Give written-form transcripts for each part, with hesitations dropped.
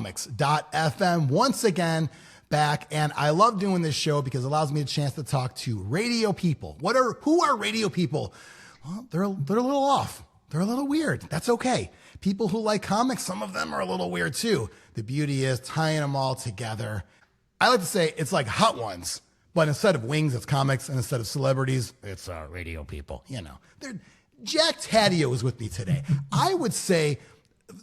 comics.fm once again back. And I love doing this show because it allows me a chance to talk to radio people. Who are radio people? Well, they're a little off. They're a little weird. That's okay. People who like comics, some of them are a little weird too. The beauty is tying them all together. I like to say it's like Hot Ones, but instead of wings, it's comics, and instead of celebrities, it's radio people. You know, Jack Taddeo is with me today. I would say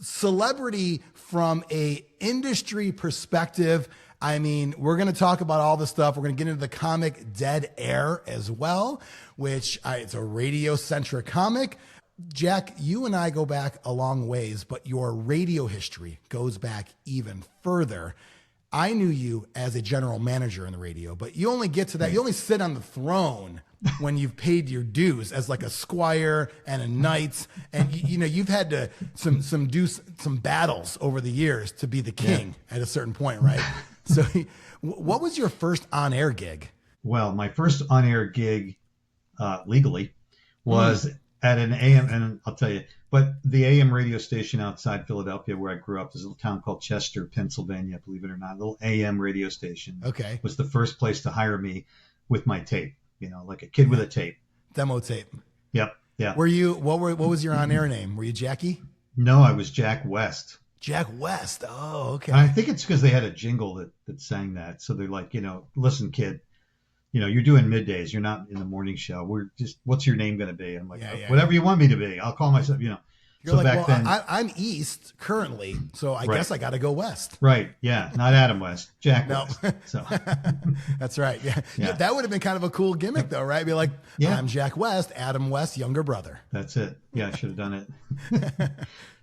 celebrity from a industry perspective. I mean, we're going to talk about all this stuff. We're going to get into the comic Dead Air as well, which it's a radio-centric comic. Jack, you and I go back a long ways, but your radio history goes back even further. I knew you as a general manager in the radio, but you only get to that. You only sit on the throne when you've paid your dues as like a squire and a knight. And you've had to do some battles over the years to be the king at a certain point, right? So what was your first on-air gig? Well, my first on-air gig legally was at an AM, and I'll tell you, but the AM radio station outside Philadelphia where I grew up, there's a little town called Chester, Pennsylvania, believe it or not, a little AM radio station. Okay. Was the first place to hire me with my tape, like a kid with a tape. Demo tape. Yep. Yeah. What was your on-air name? Were you Jackie? No, I was Jack West. Jack West. Oh, okay. And I think it's because they had a jingle that sang that. So they're like, listen, kid, you're doing middays. You're not in the morning show. What's your name going to be? I'm like, whatever you want me to be. I'll call myself, You're so like, back then, I'm East currently, so I guess I got to go West. Right. Yeah. Not Adam West. Jack West. So that's right. Yeah. That would have been kind of a cool gimmick though, right? Be like, I'm Jack West, Adam West, younger brother. That's it. Yeah. I should have done it.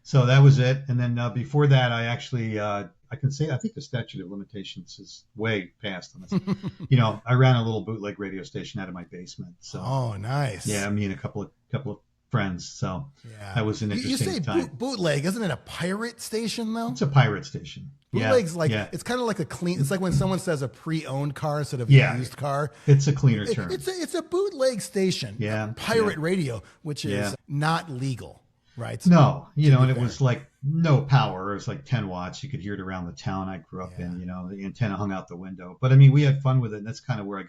So that was it. And then before that, I actually, I think the statute of limitations is way past on this. I ran a little bootleg radio station out of my basement. So, oh, nice. Yeah, me and a couple of friends. So that was an interesting time. You say bootleg, isn't it a pirate station though? It's a pirate station. Bootleg's it's kind of like it's like when someone says a pre-owned car instead of a used car. It's a cleaner term. It's a bootleg station. Yeah. Pirate radio, which is not legal. Right. No, and it was like no power. It was like 10 watts. You could hear it around the town I grew up in, the antenna hung out the window. But I mean, we had fun with it. And that's kind of where I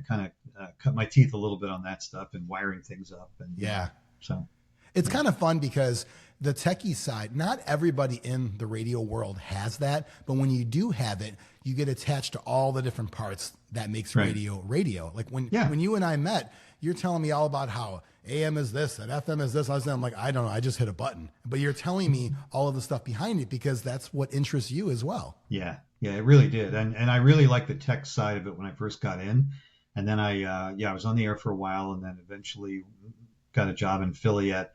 kind of cut my teeth a little bit on that stuff and wiring things up. And so it's kind of fun because the techie side, not everybody in the radio world has that. But when you do have it, you get attached to all the different parts that makes radio. Like when you and I met, you're telling me all about how AM is this and FM is this. I'm like, I don't know. I just hit a button. But you're telling me all of the stuff behind it because that's what interests you as well. Yeah, it really did. And I really liked the tech side of it when I first got in. And then I was on the air for a while and then eventually got a job in Philly at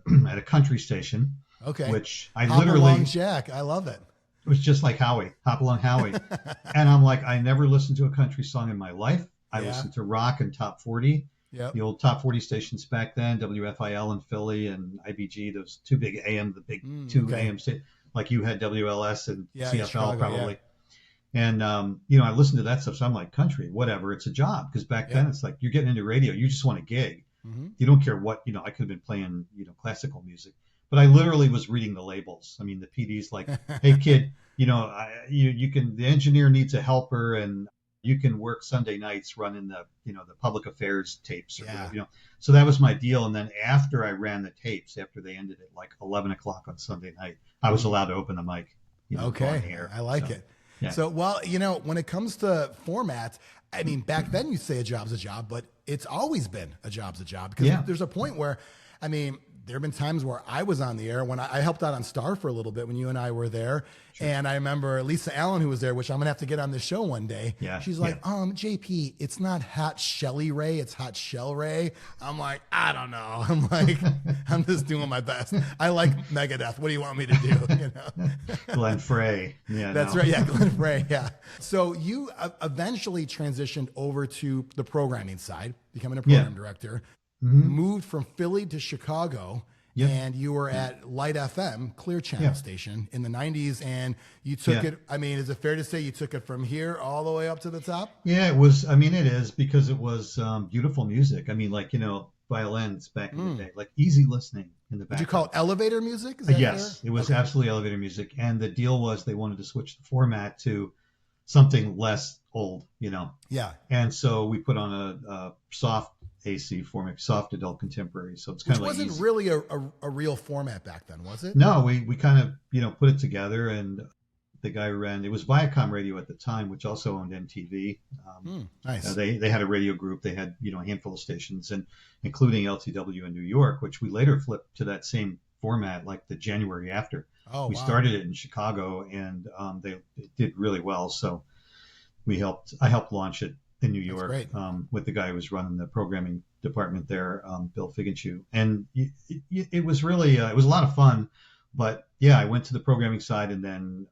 a country station. Okay. Which I Hop literally... along Jack. I love it. It was just like Howie. Hop along Howie. And I'm like, I never listened to a country song in my life. I listened to rock and top 40. Yep. The old top 40 stations back then, WFIL in Philly and IBG, those two big AM, the big AM stations, like you had WLS and CFL Chicago, probably. Yeah. And, I listened to that stuff. So I'm like, country, whatever, it's a job. Because back then it's like, you're getting into radio. You just want a gig. Mm-hmm. You don't care what, I could have been playing, classical music. But I literally was reading the labels. I mean, the PD's like, hey, kid, the engineer needs a helper and you can work Sunday nights running the public affairs tapes or whatever, So that was my deal. And then after I ran the tapes, after they ended at like 11 o'clock on Sunday night, I was allowed to open the mic. Okay. On the air. I like it. Yeah. So, when it comes to formats, I mean, back then you say a job's a job, but it's always been a job's a job because there's a point where, I mean, there have been times where I was on the air when I helped out on Star for a little bit when you and I were there. Sure. And I remember Lisa Allen, who was there, which I'm going to have to get on this show one day. Yeah. She's like, JP, it's not Hot Shelly Ray, it's Hot Shell Ray. I'm like, I don't know. I'm like, I'm just doing my best. I like Megadeth. What do you want me to do? Glenn Frey. Yeah, that's right. Yeah, Glenn Frey. Yeah. So you eventually transitioned over to the programming side, becoming a program director. Mm-hmm. Moved from Philly to Chicago, and you were at Lite FM, Clear Channel station in the 90s, and you took it. I mean, is it fair to say you took it from here all the way up to the top? Yeah, it was. I mean, it is because it was beautiful music. I mean, like, violins back in the day, like easy listening in the background. Would you call it elevator music? Is that Yes, fair? it was Okay. absolutely elevator music. And the deal was they wanted to switch the format to something less old, Yeah. And so we put on a soft AC format, soft adult contemporary. So it's kind Which of like wasn't easy. really a real format back then, was it? No, we kind of, put it together, and the guy who ran, it was Viacom Radio at the time, which also owned MTV. Nice. They had a radio group. They had, a handful of stations, and including LTW in New York, which we later flipped to that same format like the January after. Oh, We wow. started it in Chicago, and it did really well. So I helped launch it in New York great. with the guy who was running the programming department there, Bill Figenchew. And it was really, it was a lot of fun. But yeah, I went to the programming side and then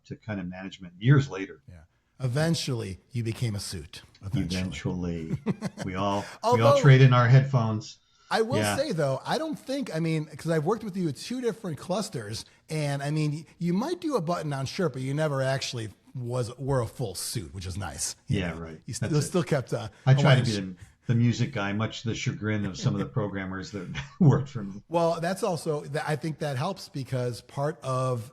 to kind of management years later. Yeah. Eventually, you became a suit. Eventually, we all Although- trade in our headphones. I will Yeah. say, though, I don't think, because I've worked with you at two different clusters, and you might do a button-down shirt, but you never actually were a full suit, which is nice. Yeah, right. You That's it. still kept I try to Hawaiian be the music guy, much to the chagrin of some of the programmers that worked for me. Well, that's also, I think that helps because part of,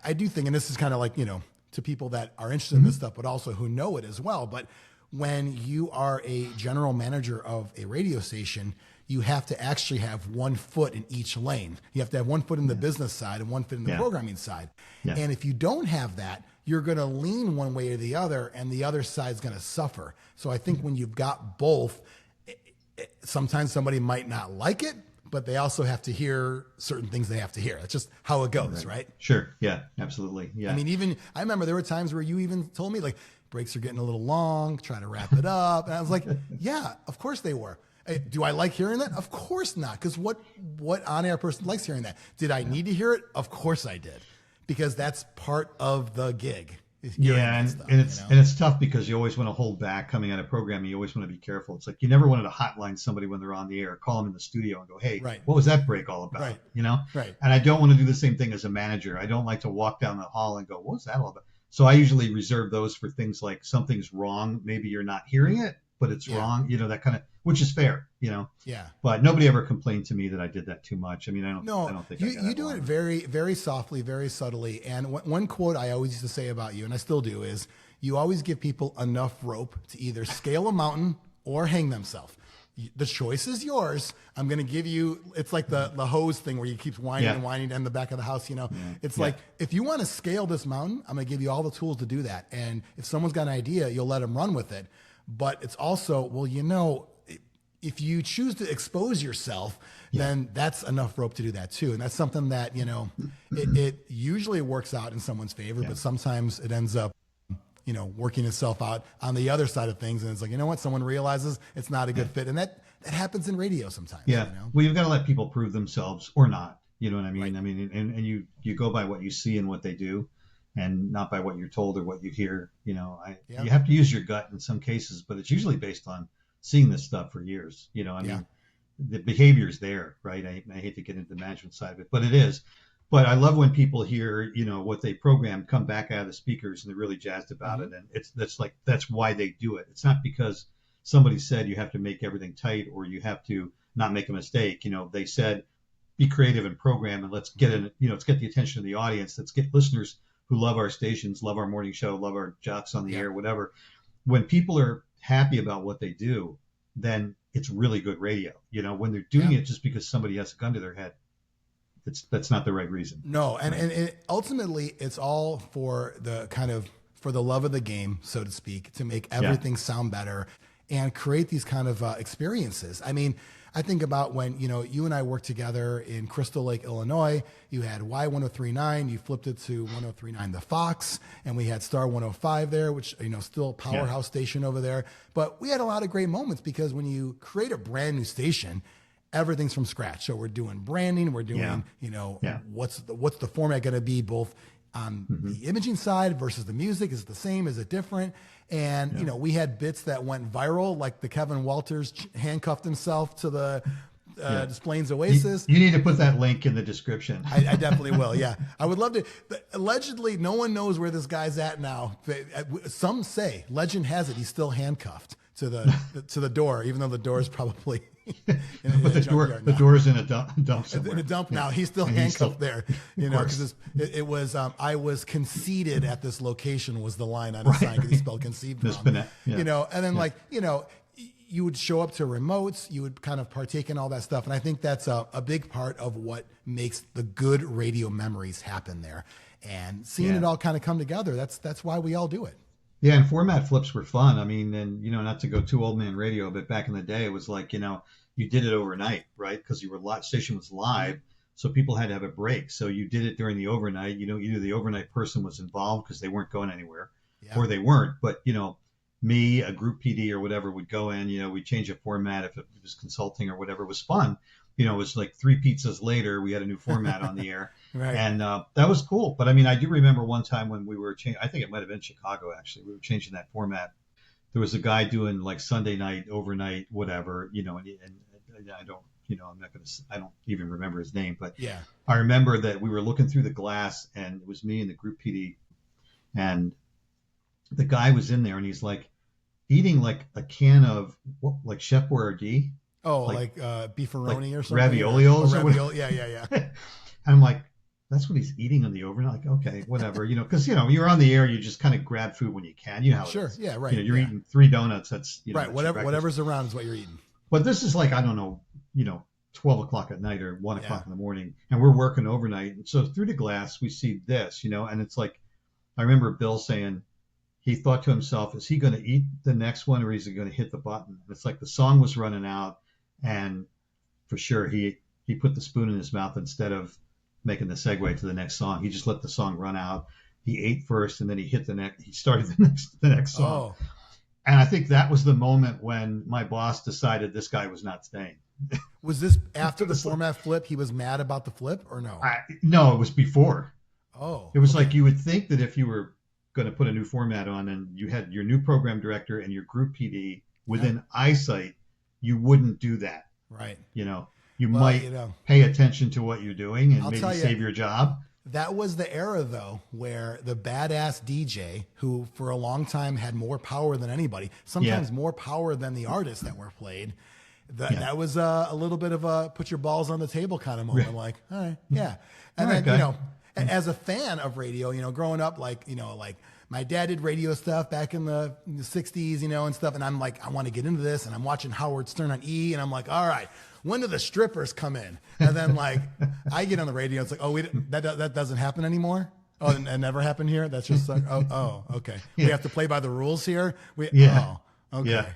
I do think, and this is kind of like, to people that are interested in this stuff, but also who know it as well. But when you are a general manager of a radio station, you have to actually have 1 foot in each lane. You have to have 1 foot in the business side and 1 foot in the programming side. Yeah. And if you don't have that, you're going to lean one way or the other, and the other side's going to suffer. So I think when you've got both, sometimes somebody might not like it, but they also have to hear certain things they have to hear. That's just how it goes, right? Sure. Yeah, absolutely. Yeah. I remember there were times where you even told me, like, breaks are getting a little long, try to wrap it up. And I was like, yeah, of course they were. Hey, do I like hearing that? Of course not. Because what on-air person likes hearing that? Did I need to hear it? Of course I did. Because that's part of the gig. Yeah, and it's tough because you always want to hold back coming out of programming. You always want to be careful. It's like you never wanted to hotline somebody when they're on the air, call them in the studio and go, hey, what was that break all about? Right. Right. And I don't want to do the same thing as a manager. I don't like to walk down the hall and go, what was that all about? So I usually reserve those for things like something's wrong. Maybe you're not hearing it, but it's wrong, that kind of, which is fair, Yeah. But nobody ever complained to me that I did that too much. I don't think you do it very, very softly, very subtly. And one quote I always used to say about you, and I still do, is you always give people enough rope to either scale a mountain or hang themselves. The choice is yours. I'm going to give you, it's like the hose thing where you keep whining and whining in the back of the house, It's like, if you want to scale this mountain, I'm going to give you all the tools to do that. And if someone's got an idea, you'll let them run with it. But it's also, if you choose to expose yourself, then that's enough rope to do that too. And that's something that, it usually works out in someone's favor, but sometimes it ends up, working itself out on the other side of things. And it's like, you know what? Someone realizes it's not a good fit. And that happens in radio sometimes. Yeah. Well, you've got to let people prove themselves or not. You know what I mean? Right. I mean, and you go by what you see and what they do and not by what you're told or what you hear. You have to use your gut in some cases, but it's usually based on seeing this stuff for years. The behavior's there, right? I hate to get into the management side of it, but it is. But I love when people hear, what they program come back out of the speakers and they're really jazzed about it. And that's why they do it. It's not because somebody said you have to make everything tight or you have to not make a mistake. They said, be creative and program and let's get the attention of the audience. Let's get listeners who love our stations, love our morning show, love our jocks on the air, whatever. When people are happy about what they do, then it's really good radio. When they're doing it just because somebody has a gun to their head, that's not the right reason. No, and ultimately it's all for the love of the game, so to speak, to make everything sound better and create these kind of experiences. I think about when, you and I worked together in Crystal Lake, Illinois. You had Y1039, you flipped it to 1039 The Fox, and we had Star 105 there, which, still a powerhouse station over there. But we had a lot of great moments because when you create a brand new station, everything's from scratch. So we're doing branding, we're doing, what's the format going to be both on the imaging side versus the music? Is it the same? Is it different? And, we had bits that went viral, like the Kevin Walters handcuffed himself to the Des Plaines Oasis. You need to put that link in the description. I definitely will. Yeah. I would love to. Allegedly, no one knows where this guy's at now. Some say, legend has it, he's still handcuffed to the door, even though the door is probably But the door's in a dump somewhere. In a dump now. He's still handcuffed there, because it was, I was conceited at this location was the line on the sign because he spelled conceived wrong. And then you would show up to remotes, you would kind of partake in all that stuff. And I think that's a big part of what makes the good radio memories happen there. And seeing it all kind of come together, that's why we all do it. Yeah, and format flips were fun. I mean, and not to go too old man radio, but back in the day, it was like, you did it overnight, right? Because station was live, so people had to have a break. So you did it during the overnight. Either the overnight person was involved because they weren't going anywhere, or they weren't. But me, a group PD or whatever would go in. We'd change a format if it was consulting or whatever. It was fun. It was like 3 pizzas later, we had a new format on the air. Right. And that was cool. But I mean, I do remember one time when we were changing, I think it might have been Chicago, actually. We were changing that format. There was a guy doing like Sunday night, overnight, whatever, and I don't, I don't even remember his name. But I remember that we were looking through the glass and it was me and the group PD. And the guy was in there and he's like eating like a can of like Chef Boyardee. Oh, like beefaroni or something? Raviolis or whatever. Yeah. And I'm like, that's what he's eating on the overnight? Like, okay, whatever. Because, you're on the air, you just kind of grab food when you can. You know how it is. Yeah, right. You're eating 3 donuts. That's, right, whatever's around is what you're eating. But this is like, I don't know, 12 o'clock at night or 1 o'clock in the morning. And we're working overnight. And so through the glass, we see this, and it's like, I remember Bill saying, he thought to himself, is he going to eat the next one or is he going to hit the button? And it's like the song was running out. And for sure, he put the spoon in his mouth instead of making the segue to the next song. He just let the song run out. He ate first, and then he started the next song. Oh. And I think that was the moment when my boss decided this guy was not staying. Was this after the format flip? He was mad about the flip, or no? No, it was before. Oh. It was like you would think that if you were going to put a new format on and you had your new program director and your group PD within eyesight, you wouldn't do that. Right. You might pay attention to what you're doing and maybe save your job. That was the era, though, where the badass DJ, who for a long time had more power than anybody, sometimes more power than the artists that were played, that was a little bit of a put your balls on the table kind of moment. Like, all right, yeah. And then, as a fan of radio, growing up, like my dad did radio stuff back in the 60s, and stuff. And I'm like, I want to get into this. And I'm watching Howard Stern on E! And I'm like, all right, when do the strippers come in? And then I get on the radio. It's like, oh, that doesn't happen anymore. Oh, it never happened here. That's just like, okay. We have to play by the rules here. Oh, okay. Yeah.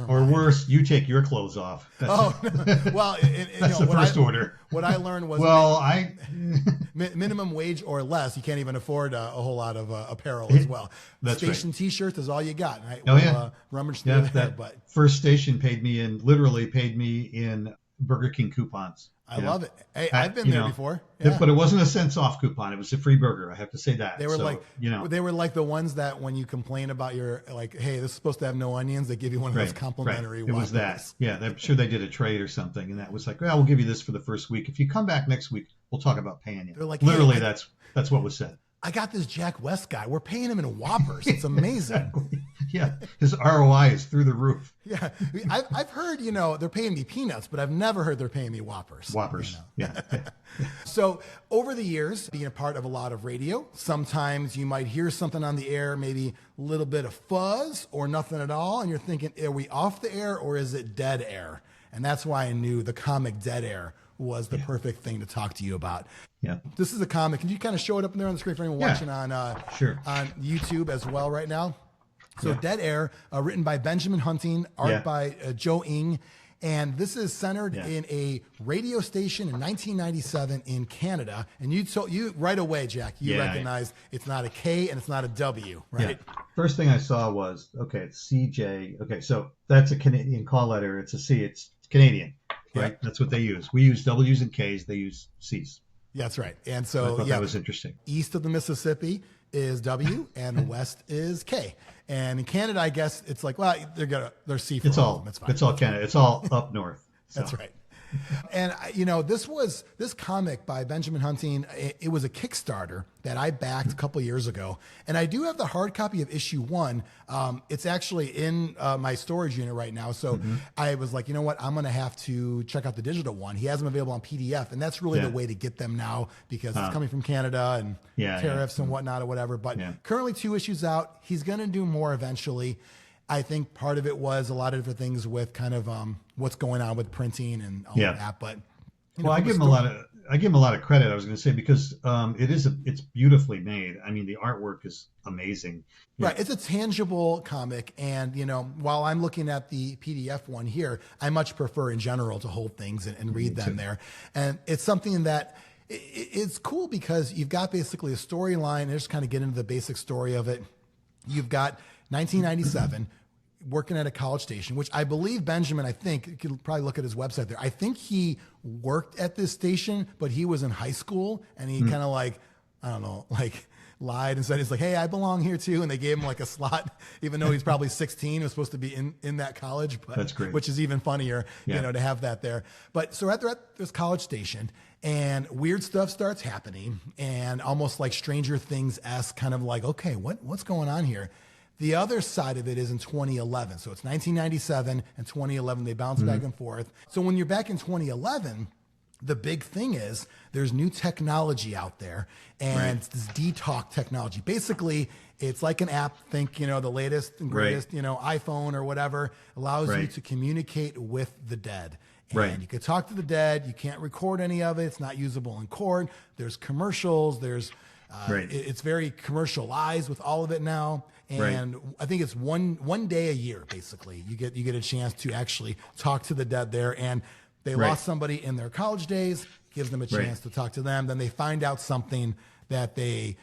Or worse, you take your clothes off. Well, that's the first order. What I learned was, minimum wage or less, you can't even afford a whole lot of apparel as well. That's station T-shirts is all you got, right? Rummage through there. But first station literally paid me in Burger King coupons. I love it. Hey, I've been there before. Yeah. But it wasn't a cents off coupon. It was a free burger. I have to say that. They were they were like the ones that when you complain about your, hey, this is supposed to have no onions, they give you one of those complimentary ones. It was that. Yeah, I'm sure they did a trade or something. And that was like, well, we'll give you this for the first week. If you come back next week, we'll talk about paying you. They're like, literally, that's what was said. I got this Jack West guy. We're paying him in Whoppers. It's amazing. Exactly. Yeah. His ROI is through the roof. Yeah. I've heard, they're paying me peanuts, but I've never heard they're paying me Whoppers. Whoppers. Yeah. So over the years, being a part of a lot of radio, sometimes you might hear something on the air, maybe a little bit of fuzz or nothing at all. And you're thinking, are we off the air or is it dead air? And that's why I knew the comic Dead Air was the perfect thing to talk to you about. Yeah. This is a comic. Can you kind of show it up there on the screen for anyone watching on YouTube as well right now? So Dead Air, written by Benjamin Hunting, art by Joe Ng. And this is centered in a radio station in 1997 in Canada. And you right away, Jack, you recognize it's not a K and it's not a W, right? Yeah. First thing I saw was, it's CJ. Okay, so that's a Canadian call letter. It's a C. It's Canadian, right? Yep. That's what they use. We use W's and K's. They use C's. Yeah, that's right. And so I thought that was interesting. East of the Mississippi is W and west is K. And in Canada, I guess it's like, well, they're C for it's all. It's fine. It's all Canada. It's all up north. So. That's right. And this comic by Benjamin Hunting, it was a Kickstarter that I backed a couple years ago, and I do have the hard copy of issue 1. It's actually in my storage unit right now, so I was like, you know what, I'm gonna have to check out the digital one. He has them available on PDF, and that's really the way to get them now because it's coming from Canada and tariffs and whatnot or whatever. But currently 2 issues out. He's gonna do more eventually. I think part of it was a lot of different things with kind of what's going on with printing and all of that. But I give him a lot of credit. I was going to say because it's beautifully made. I mean, the artwork is amazing. Right, it's a tangible comic, and while I'm looking at the PDF one here, I much prefer in general to hold things and read them there. And it's something that it's cool because you've got basically a storyline. And just kind of get into the basic story of it. You've got 1997, working at a college station, which I believe Benjamin, I think, you could probably look at his website there. I think he worked at this station, but he was in high school and he kind of lied and said, he's like, hey, I belong here too. And they gave him like a slot, even though he's probably 16, he was supposed to be in that college, but that's great. Which is even funnier, to have that there. But so they're at this college station and weird stuff starts happening and almost like Stranger Things-esque kind of like, okay, what's going on here? The other side of it is in 2011. So it's 1997 and 2011. They bounce back and forth. So when you're back in 2011, the big thing is there's new technology out there, and it's this detox technology. Basically, it's like an app. Think, the latest and greatest, iPhone or whatever allows you to communicate with the dead. And you can talk to the dead. You can't record any of it. It's not usable in court. There's commercials. There's it's very commercialized with all of it now. And I think it's one day a year, basically. You get a chance to actually talk to the dead there. And they lost somebody in their college days, gives them a chance to talk to them. Then they find out something that they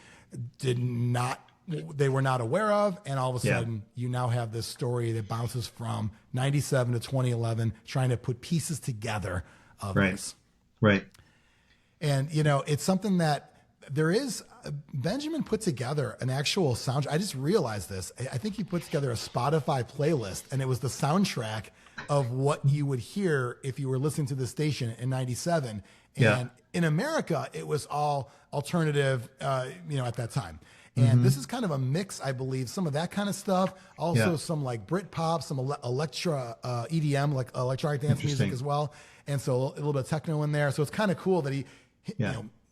were not aware of. And all of a sudden, you now have this story that bounces from 97 to 2011, trying to put pieces together of this. Right. And, it's something that Benjamin put together an actual sound. I just realized this. I think he put together a Spotify playlist, and it was the soundtrack of what you would hear if you were listening to the station in 97. And in America, it was all alternative, at that time. And this is kind of a mix, I believe, some of that kind of stuff. Also some like Britpop, some EDM, like electronic dance music as well. And so a little bit of techno in there. So it's kind of cool that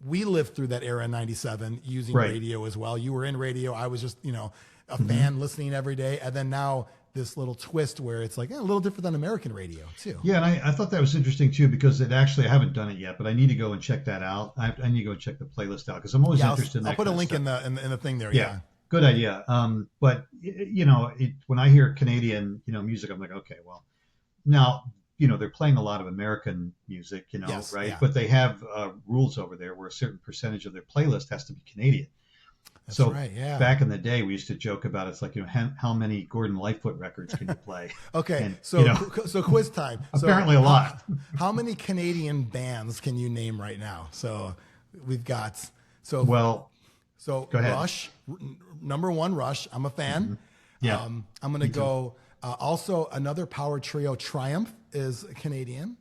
we lived through that era in 97 using radio as well. You were in radio. I was just, a fan listening every day. And then now this little twist where it's like a little different than American radio too. Yeah. And I thought that was interesting too, because I haven't done it yet, but I need to go and check that out. I need to go and check the playlist out because I'm always interested in that. I'll put a link in the thing there. Yeah. Good idea. But when I hear Canadian, music, I'm like, okay, well, now, they're playing a lot of American music, right? Yeah. But they have rules over there where a certain percentage of their playlist has to be Canadian. That's so back in the day, we used to joke about it's like, how many Gordon Lightfoot records can you play? Okay, and, so quiz time. Apparently a lot. How many Canadian bands can you name right now? So we've got go ahead. Rush, number one, Rush. I'm a fan. Yeah, I'm going to go. Also, another power trio, Triumph, is Canadian.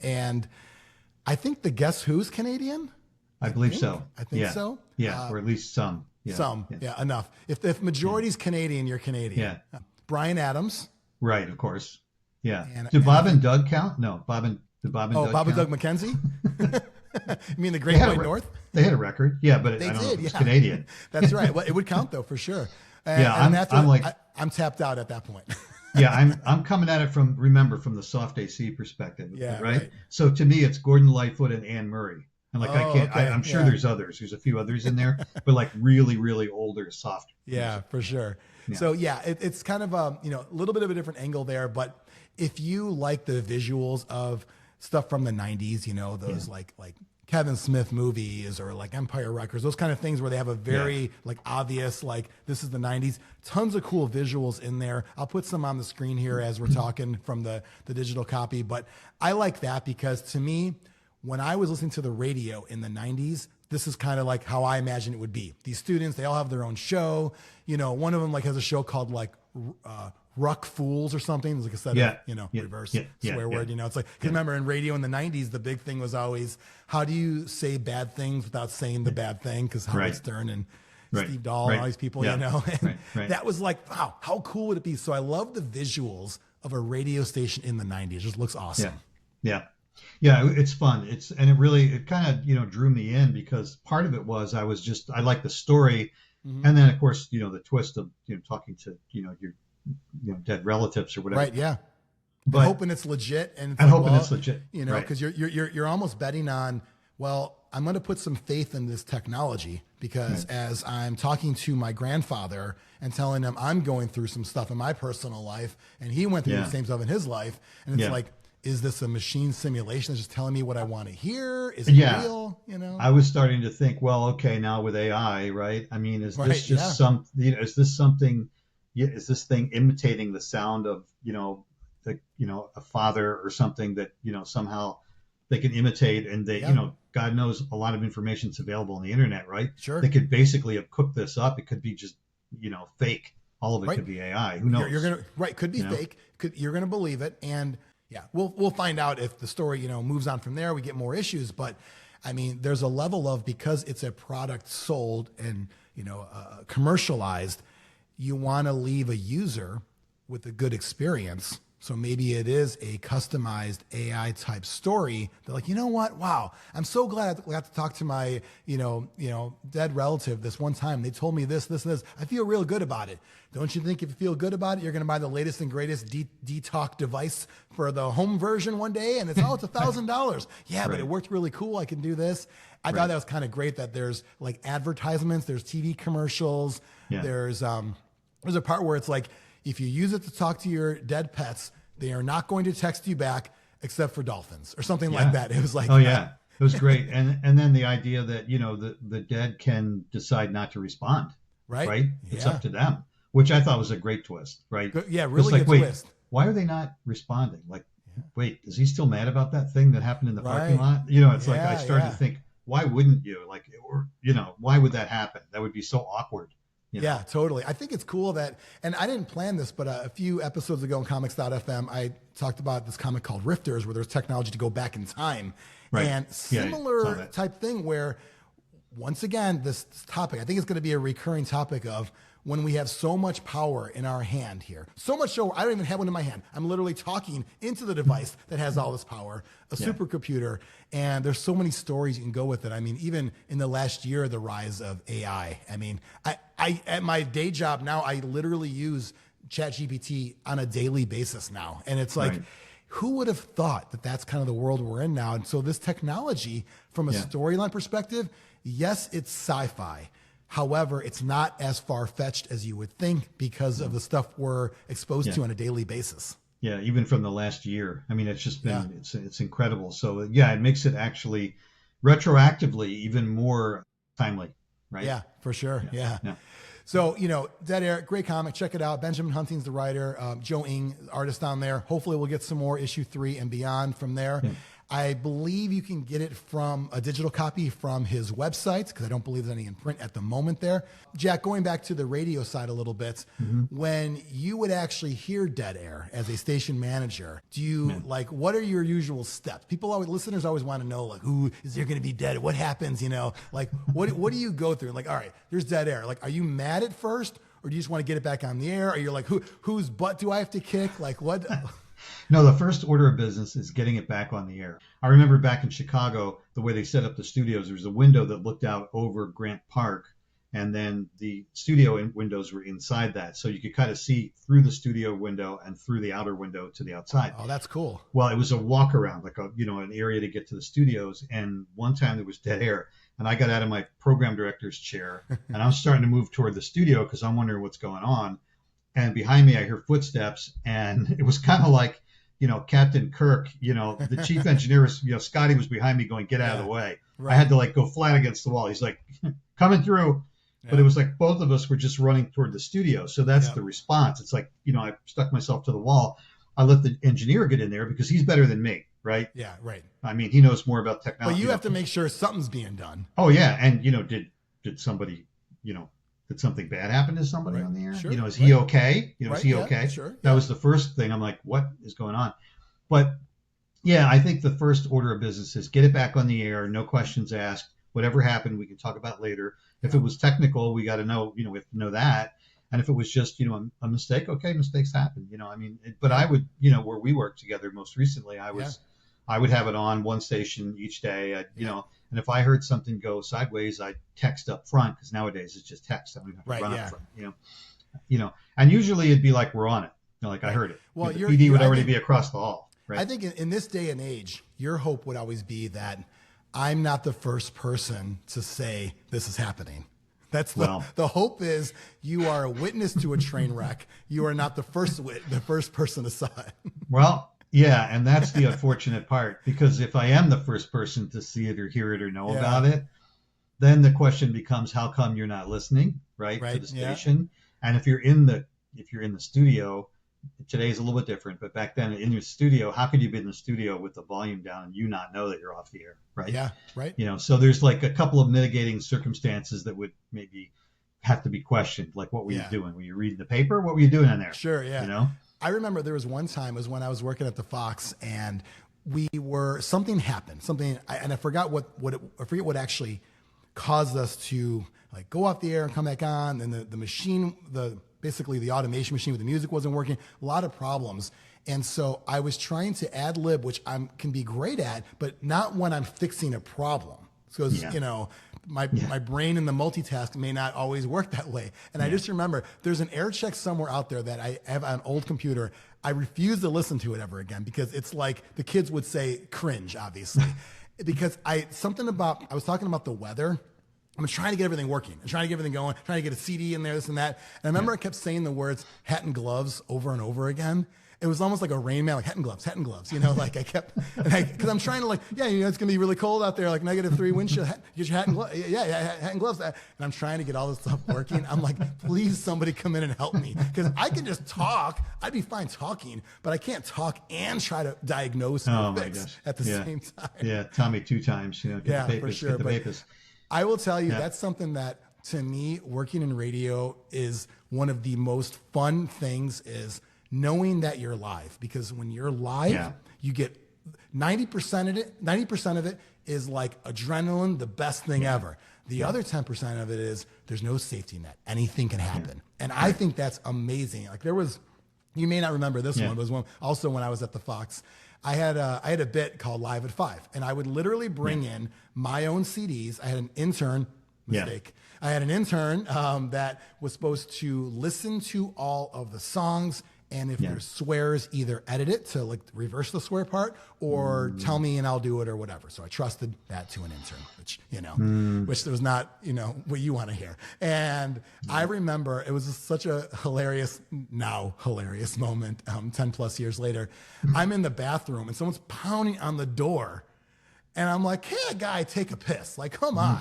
And I think the Guess Who's Canadian? I believe so. I think so. Yeah, or at least some. Yeah. Some, enough. If majority's Canadian, you're Canadian. Yeah. Bryan Adams. Right, of course. Yeah. Do Bob and Doug count? No, Bob and Doug and Doug McKenzie? You mean the Great White North? They had a record. Yeah, but I don't know if it's Canadian. That's right. Well, it would count, though, for sure. I'm tapped out at that point. I'm coming at it from the soft AC perspective. Yeah. Right? So to me, it's Gordon Lightfoot and Anne Murray. And I'm sure there's others. There's a few others in there, but like really, really older, soft. Yeah, music. For sure. Yeah. So it's kind of a little bit of a different angle there. But if you like the visuals of stuff from the 90s, those like Kevin Smith movies or like Empire Records, those kind of things where they have a very like obvious, like this is the 90s, tons of cool visuals in there. I'll put some on the screen here as we're talking from the digital copy. But I like that because to me, when I was listening to the radio in the 90s, this is kind of like how I imagine it would be. These students, they all have their own show. One of them like has a show called like Ruck Fools or something. There's like a set of, reverse swear word, It's like, cause remember in radio in the 90s, the big thing was always, how do you say bad things without saying the bad thing? Cause Howard Stern and Steve Dahl and all these people, and that was like, wow, how cool would it be? So I love the visuals of a radio station in the 90s. It just looks awesome. Yeah. It's fun. It kind of, drew me in because part of it was I liked the story. And then of course, the twist of, talking to, your, dead relatives or whatever. Right. Yeah. But hoping it's legit. And it's it's legit, cause you're almost betting on, well, I'm going to put some faith in this technology because as I'm talking to my grandfather and telling him I'm going through some stuff in my personal life and he went through the same stuff in his life. And it's like, is this a machine simulation that's just telling me what I want to hear? Is it real? I was starting to think, well, okay, now with AI, right? I mean, is this just is this something, is this thing imitating the sound of, a father or something that, somehow they can imitate and they, God knows a lot of information is available on the internet, right? Sure. They could basically have cooked this up. It could be just, fake. All of it could be AI. Who knows? You're gonna could be fake. You're gonna believe it, and we'll find out if the story moves on from there. We get more issues, but I mean, there's a level of, because it's a product sold and commercialized, you want to leave a user with a good experience. So maybe it is a customized AI type story. They're like, you know what? Wow, I'm so glad I got to talk to my, dead relative this one time. They told me this. I feel real good about it. Don't you think if you feel good about it, you're going to buy the latest and greatest detox device for the home version one day? And it's $1,000. Yeah, but it worked really cool. I can do this. I thought that was kind of great that there's like advertisements, there's TV commercials. Yeah. There's a part where it's like, if you use it to talk to your dead pets, they are not going to text you back except for dolphins or something like that. It was like, it was great. And then the idea that, the dead can decide not to respond, right? It's up to them, which I thought was a great twist, right? Really good twist. Why are they not responding? Like, wait, is he still mad about that thing that happened in the parking lot? It's like, I started to think, why wouldn't you? Like, or, why would that happen? That would be so awkward. Yeah, totally. I think it's cool that, and I didn't plan this, but a few episodes ago on comics.fm, I talked about this comic called Rifters, where there's technology to go back in time. And similar type thing where, once again, this topic, I think it's going to be a recurring topic of when we have so much power in our hand here. So much so, I don't even have one in my hand. I'm literally talking into the device that has all this power, a supercomputer, and there's so many stories you can go with it. I mean, even in the last year, the rise of AI. I mean, I at my day job now, I literally use ChatGPT on a daily basis now. And it's like, who would have thought that that's kind of the world we're in now? And so this technology, from a storyline perspective, yes, it's sci-fi. However, it's not as far-fetched as you would think because of the stuff we're exposed to on a daily basis. Yeah, even from the last year. I mean, it's just been, it's incredible. So it makes it actually retroactively even more timely, right? Yeah, for sure. Yeah. So, Dead Air, great comic. Check it out. Benjamin Hunting's the writer. Joe Ng, artist on there. Hopefully we'll get some more issue 3 and beyond from there. Yeah. I believe you can get it from a digital copy from his website, because I don't believe there's any in print at the moment there. Jack, going back to the radio side a little bit, when you would actually hear Dead Air as a station manager, do you what are your usual steps? Listeners always want to know, like, who is there going to be dead? What happens? Like what do you go through? Like, all right, there's Dead Air. Like, are you mad at first, or do you just want to get it back on the air? Or you're like, whose butt do I have to kick? Like, what? No, the first order of business is getting it back on the air. I remember back in Chicago, the way they set up the studios, there was a window that looked out over Grant Park, and then the studio windows were inside that. So you could kind of see through the studio window and through the outer window to the outside. Oh, that's cool. Well, it was a walk around, like an area to get to the studios. And one time there was dead air, and I got out of my program director's chair, and I'm starting to move toward the studio because I'm wondering what's going on. And behind me, I hear footsteps, and it was kind of like, Captain Kirk, the chief engineer was, Scotty was behind me going, get out of the way. Right. I had to go flat against the wall. He's like, coming through. Yeah. But it was like both of us were just running toward the studio. So that's the response. It's like, I stuck myself to the wall. I let the engineer get in there because he's better than me, right? Yeah, right. I mean, he knows more about technology. But you have to make sure something's being done. Oh, yeah. And, did somebody, did something bad happen to somebody on the air? Sure. Is he okay? Is he okay? Sure. That was the first thing. I'm like, what is going on? But yeah, I think the first order of business is get it back on the air, no questions asked. Whatever happened, we can talk about later. If it was technical, we got to know, we have to know that. And if it was just, a mistake, okay, mistakes happen, but I would, where we worked together most recently, I would have it on one station each day, and if I heard something go sideways, I'd text up front, because nowadays it's just text. I don't even have to run up front, and usually it'd be like, we're on it. I heard it. Well, the PD would already be across the hall. Right. I think in this day and age, your hope would always be that I'm not the first person to say this is happening. That's the hope is you are a witness to a train wreck. You are not the first person to saw it. Well, yeah, and that's the unfortunate part, because if I am the first person to see it or hear it or know about it, then the question becomes, how come you're not listening, right to the station? And if you're in the studio, today's a little bit different, but back then in your studio, how could you be in the studio with the volume down and you not know that you're off the air, right? Yeah, right. So there's like a couple of mitigating circumstances that would maybe have to be questioned. Like, what were you doing? Were you reading the paper? What were you doing in there? Sure, yeah. I remember there was one time, it was when I was working at the Fox, and something happened, and I forgot I forget what actually caused us to like go off the air and come back on, and the machine, basically the automation machine with the music wasn't working, a lot of problems. And so I was trying to ad lib, which I can be great at, but not when I'm fixing a problem. Because, my brain and the multitask may not always work that way. And I just remember there's an air check somewhere out there that I have on an old computer. I refuse to listen to it ever again, because it's like the kids would say cringe, obviously. Because I was talking about the weather. I'm trying to get everything working. I'm trying to get everything going, trying to get a CD in there, this and that. And I remember I kept saying the words hat and gloves over and over again. It was almost like a Rain Man, like hat and gloves, like I kept, because I'm trying to it's going to be really cold out there, like -3 wind chill, get your hat and gloves, hat and gloves. And I'm trying to get all this stuff working. I'm like, please somebody come in and help me, because I can just talk. I'd be fine talking, but I can't talk and try to diagnose and fix at the same time. Yeah, Tommy 2 times, get the papers, for sure. get the papers. I will tell you, that's something that, to me, working in radio is one of the most fun things, is knowing that you're live. Because when you're live, you get 90% of it. 90% of it is like adrenaline, the best thing ever. The other 10% of it is there's no safety net. Anything can happen. And I think that's amazing. Like, you may not remember this one, but it was one also when I was at the Fox. I had a bit called Live at 5, and I would literally bring in my own CDs. I had an intern, mistake. I had an intern that was supposed to listen to all of the songs, and if there's swears, either edit it to like reverse the swear part, or tell me and I'll do it, or whatever. So I trusted that to an intern, which was not, what you want to hear. And I remember it was such a hilarious moment, 10 plus years later. I'm in the bathroom and someone's pounding on the door, and I'm like, hey, guy, take a piss. Like, come on,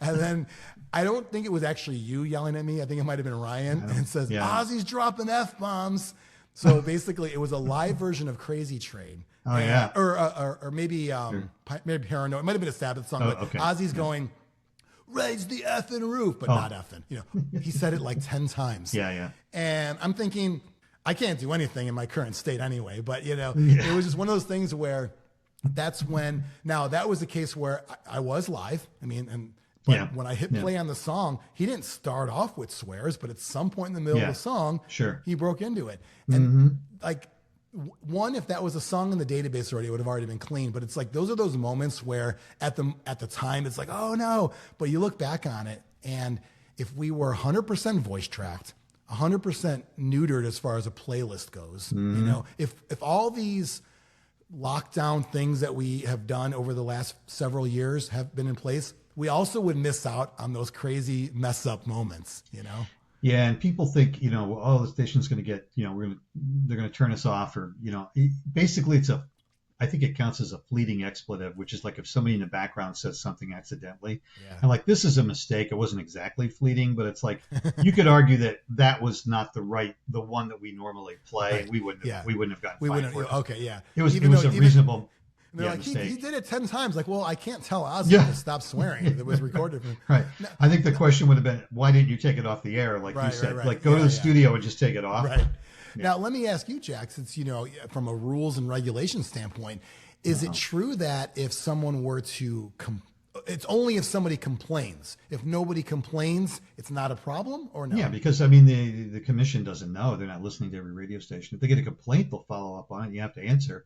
And then I don't think it was actually you yelling at me. I think it might have been Ryan, and says, Ozzy's dropping F-bombs. So basically it was a live version of Crazy Train. Oh, yeah. Or maybe maybe Paranoid. It might have been a Sabbath song, but Ozzy's going, raise the effing roof, but not effing. He said it like 10 times. Yeah. And I'm thinking, I can't do anything in my current state anyway, but it was just one of those things where that's when, now that was the case where I was live. But when I hit play on the song, he didn't start off with swears, but at some point in the middle of the song, he broke into it. And if that was a song in the database already, it would have already been clean. But it's like, those are those moments where at the time, it's like, oh no. But you look back on it, and if we were 100% voice tracked, 100% neutered as far as a playlist goes, if all these lockdown things that we have done over the last several years have been in place, we also would miss out on those crazy mess up moments, Yeah, and people think, the station's going to get, they're going to turn us off, or, basically I think it counts as a fleeting expletive, which is like if somebody in the background says something accidentally, and like, this is a mistake. It wasn't exactly fleeting, but it's like, you could argue that was not the one that we normally play. We wouldn't have gotten fined for it. Okay, yeah. It was a reasonable. And they're yeah, like, he mistake. did it 10 times. Like, well, I can't tell Ozzy Yeah. to stop swearing. It was recorded. Right. I think the question would have been, why didn't you take it off the air? Like you said, like go to the studio and just take it off. Right. Yeah. Now, let me ask you, Jack, since, from a rules and regulations standpoint, is it true that if someone were to it's only if somebody complains? If nobody complains, it's not a problem, or no? Yeah, because I mean, the commission doesn't know. They're not listening to every radio station. If they get a complaint, they'll follow up on it. You have to answer.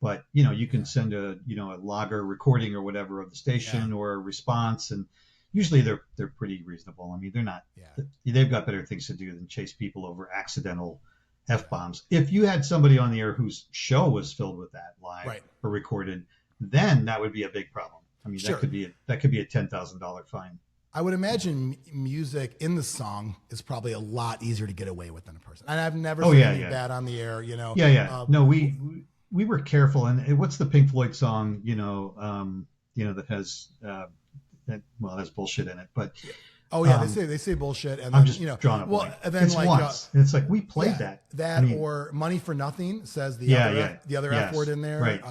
But, you can send a logger recording or whatever of the station or a response. And usually they're pretty reasonable. I mean, they're not, they've got better things to do than chase people over accidental F-bombs. If you had somebody on the air whose show was filled with that live or recorded, then that would be a big problem. I mean, that could be a $10,000 fine. I would imagine music in the song is probably a lot easier to get away with than a person. And I've never seen anything bad on the air, No, we were careful. And what's the Pink Floyd song, that has has bullshit in it, but they say bullshit, and I'm then, just drawing up. Well, and then it's like once. It's like we played that. I mean, or Money for Nothing says the other F word in there, right?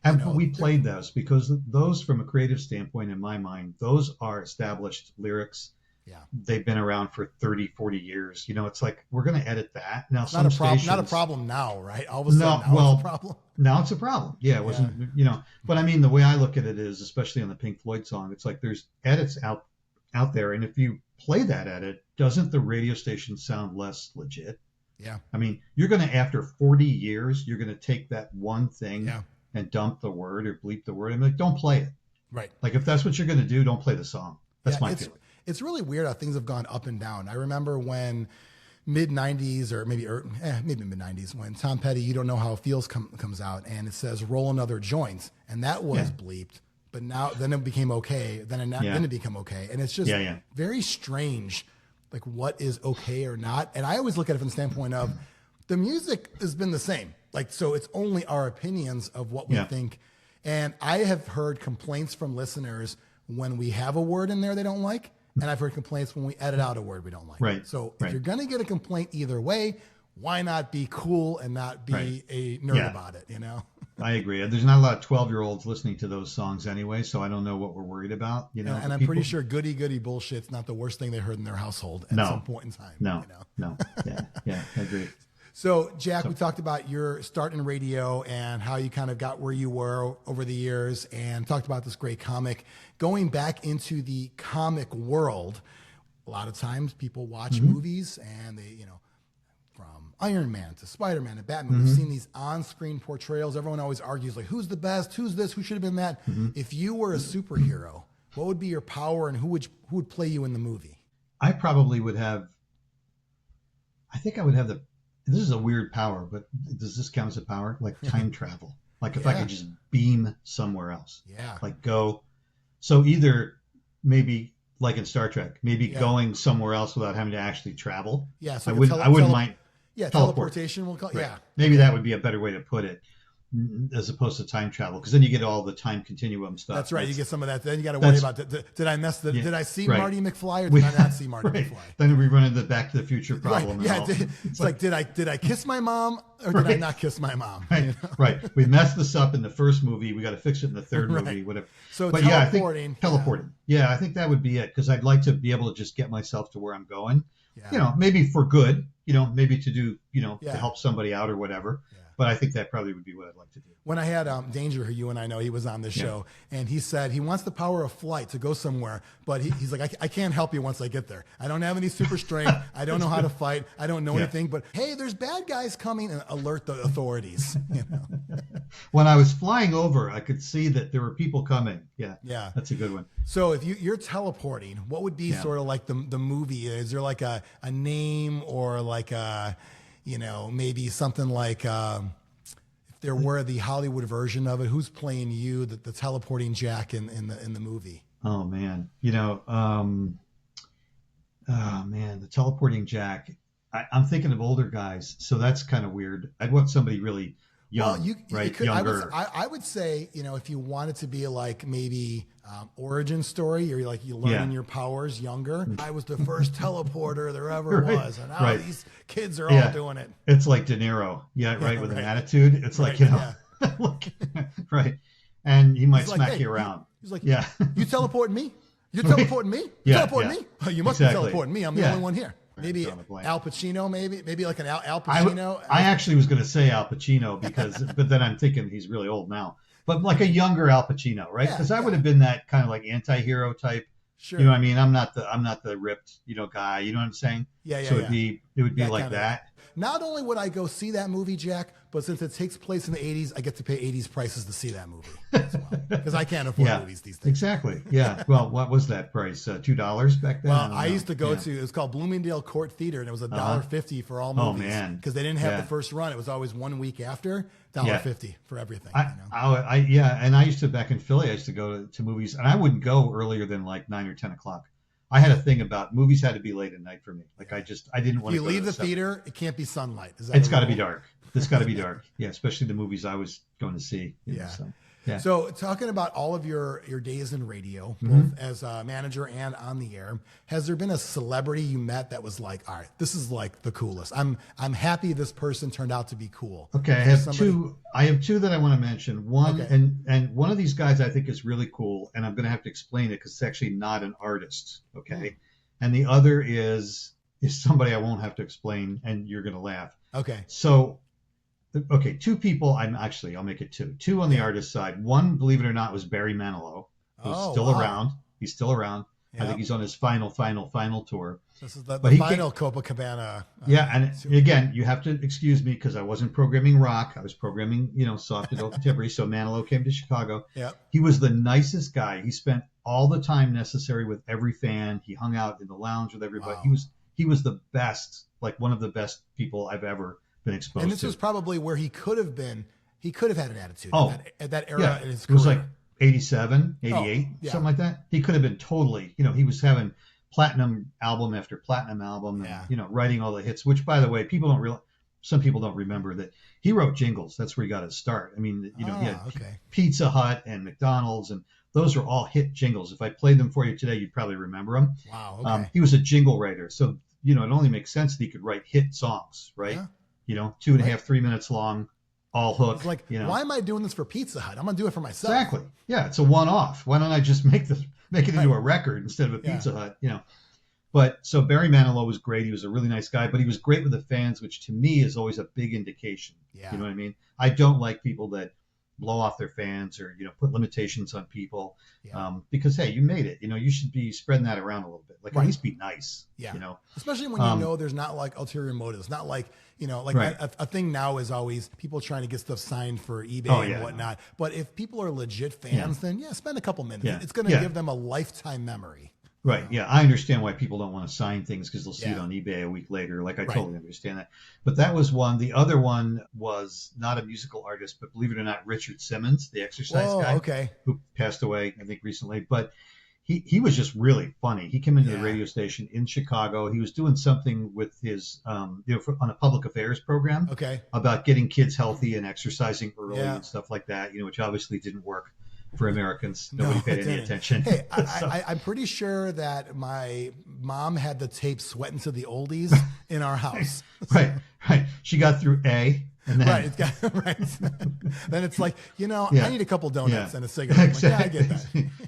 And we played those because those, from a creative standpoint, in my mind, those are established lyrics. Yeah, they've been around for 30, 40 years. It's like we're going to edit that now. It's not a problem now, right? All of a sudden, it's a problem. Now it's a problem. Yeah, it wasn't. But I mean, the way I look at it is, especially on the Pink Floyd song, it's like there's edits out there, and if you play that edit, doesn't the radio station sound less legit? Yeah. I mean, you're going to, after 40 years, you're going to take that one thing and dump the word or bleep the word. I'm like, don't play it. Right. Like, if that's what you're going to do, don't play the song. That's my feeling. It's really weird how things have gone up and down. I remember when mid-90s or maybe mid-90s, when Tom Petty, You Don't Know How It Feels comes out, and it says roll another joint, and that was bleeped. But then it became okay. Then it became okay. And it's just very strange, like what is okay or not. And I always look at it from the standpoint of the music has been the same. Like, so it's only our opinions of what we think. And I have heard complaints from listeners when we have a word in there they don't like. And I've heard complaints when we edit out a word we don't like. Right. So if you're going to get a complaint either way, why not be cool and not be a nerd about it, I agree. There's not a lot of 12-year-olds listening to those songs anyway, so I don't know what we're worried about. And I'm pretty sure goody bullshit's not the worst thing they heard in their household at some point in time. No. Yeah, I agree. So, Jack, we talked about your start in radio and how you kind of got where you were over the years, and talked about this great comic. Going back into the comic world, a lot of times people watch movies and they, from Iron Man to Spider-Man to Batman, we've seen these on-screen portrayals. Everyone always argues, like, who's the best? Who's this? Who should have been that? If you were a superhero, what would be your power, and who would play you in the movie? I probably would have, this is a weird power, but does this count as a power? Like time travel. Like if I could just beam somewhere else. Yeah. Like go. So either maybe like in Star Trek, going somewhere else without having to actually travel. Yeah. So I wouldn't mind. Yeah. Teleportation will call. Right. Yeah. Maybe that would be a better way to put it, as opposed to time travel, because then you get all the time continuum stuff. That's right. You get some of that. Then you got to worry about did I mess the? Did I see Marty McFly or did I not see Marty McFly? Then we run into the Back to the Future problem. Right. Yeah. It's like did I kiss my mom or did I not kiss my mom? Right. Right. We messed this up in the first movie. We got to fix it in the third movie. Whatever. So but teleporting. Teleporting. Yeah, I think that would be it, because I'd like to be able to just get myself to where I'm going. Yeah. Maybe for good. Maybe to do. To help somebody out or whatever. Yeah. But I think that probably would be what I'd like to do. When I had Danger, who you and I know, he was on this show, and he said he wants the power of flight to go somewhere, but he's like, I can't help you once I get there. I don't have any super strength. I don't know how to fight. I don't know anything. But hey, there's bad guys coming, and alert the authorities. When I was flying over, I could see that there were people coming. Yeah, that's a good one. So if you're teleporting, what would be sort of like the movie? Is there like a name or like a maybe something like if there were the Hollywood version of it, who's playing you, the teleporting Jack in the movie? Oh man, the teleporting Jack. I'm thinking of older guys, so that's kind of weird. I'd want somebody really young, right? Younger. I would say, if you wanted to be like maybe origin story, you're like you learning your powers younger. I was the first teleporter there ever was, and now these kids are all doing it. It's like De Niro, with an attitude. It's like right. and he might He's like, smack hey, you around. He's like, Yeah. You teleporting me? You're teleporting me? You Yeah, teleporting yeah. me? Oh, you must Exactly. be teleporting me. I'm the Yeah. only one here. Maybe Drawing a blank. Al Pacino, maybe like an Al Pacino. I actually was going to say Al Pacino but then I'm thinking he's really old now. But like a younger Al Pacino, right? Yeah, Because I would have been that kind of like anti-hero type. Sure. You know what I mean? I'm not the ripped, guy. You know what I'm saying? Yeah, So yeah. it would be That like kinda- that. Not only would I go see that movie, Jack, but since it takes place in the 80s, I get to pay 80s prices to see that movie as well. Because I can't afford movies these days. Exactly. Yeah. Well, what was that price? $2 back then? Well, I don't used to know. go Yeah. to, it was called Bloomingdale Court Theater, and it was $1.50 for all movies. man. Because they didn't have Yeah. the first run. It was always 1 week after, $1.50 for everything. And I used to, back in Philly, I used to go to movies, and I wouldn't go earlier than like 9 or 10 o'clock. I had a thing about movies had to be late at night for me. Like I didn't want If to you leave the theater, it can't be sunlight. Is that It's a got to rule? be dark. It's got to be dark. Yeah, especially the movies I was going to see. Yeah. Yeah. So talking about all of your days in radio, Mm-hmm. both as a manager and on the air, has there been a celebrity you met that was like, all right, this is like the coolest. I'm happy this person turned out to be cool. Okay, I have two. I have two that I want to mention. One, Okay. and one of these guys I think is really cool, and I'm going to have to explain it because it's actually not an artist. Okay, and the other is somebody I won't have to explain, and you're going to laugh. Okay. So, okay, two people. I'll make it two. Two on the artist side. One, believe it or not, was Barry Manilow, who's still around. He's still around. I think he's on his final tour. This is the But he final Copacabana. And again, you have to excuse me because I wasn't programming rock. I was programming, soft adult contemporary. So Manilow came to Chicago. Yeah. He was the nicest guy. He spent all the time necessary with every fan. He hung out in the lounge with everybody. Wow. He was the best, like one of the best people I've ever been exposed to. And this was probably where he could have been. He could have had an attitude at that era in his it career. was like 87, 88, yeah. something like that. He could have been totally, he was having platinum album after platinum album and, writing all the hits, which, by the way, some people don't remember that he wrote jingles. That's where he got his start. I mean, he had Pizza Hut and McDonald's, and those are all hit jingles. If I played them for you today, you'd probably remember them. Wow. Okay. He was a jingle writer. So, it only makes sense that he could write hit songs, right? Yeah. 2.5, 3 minutes long, all hook. It's like, why am I doing this for Pizza Hut? I'm going to do it for myself. Exactly. Yeah, it's a one-off. Why don't I just make it into a record instead of a Pizza Hut? But so Barry Manilow was great. He was a really nice guy, but he was great with the fans, which to me is always a big indication. Yeah. You know what I mean? I don't like people that blow off their fans or put limitations on people. Because hey, you made it. You should be spreading that around a little bit. Like at least be nice. Yeah. Especially when there's not like ulterior motives. Not like a thing now is always people trying to get stuff signed for eBay and whatnot. But if people are legit fans, then spend a couple minutes. Yeah. It's going to give them a lifetime memory. Right. Yeah. I understand why people don't want to sign things because they'll see it on eBay a week later. Like I totally understand that. But that was one. The other one was not a musical artist, but believe it or not, Richard Simmons, the exercise guy, who passed away, I think, recently. But he was just really funny. He came into the radio station in Chicago. He was doing something with his, on a public affairs program about getting kids healthy and exercising early and stuff like that, which obviously didn't work for Americans. Nobody paid any attention. Hey, I'm pretty sure that my mom had the tape Sweatin' to the Oldies in our house. Right. She got through A. And then, Then it's like, I need a couple donuts and a cigarette. Exactly. I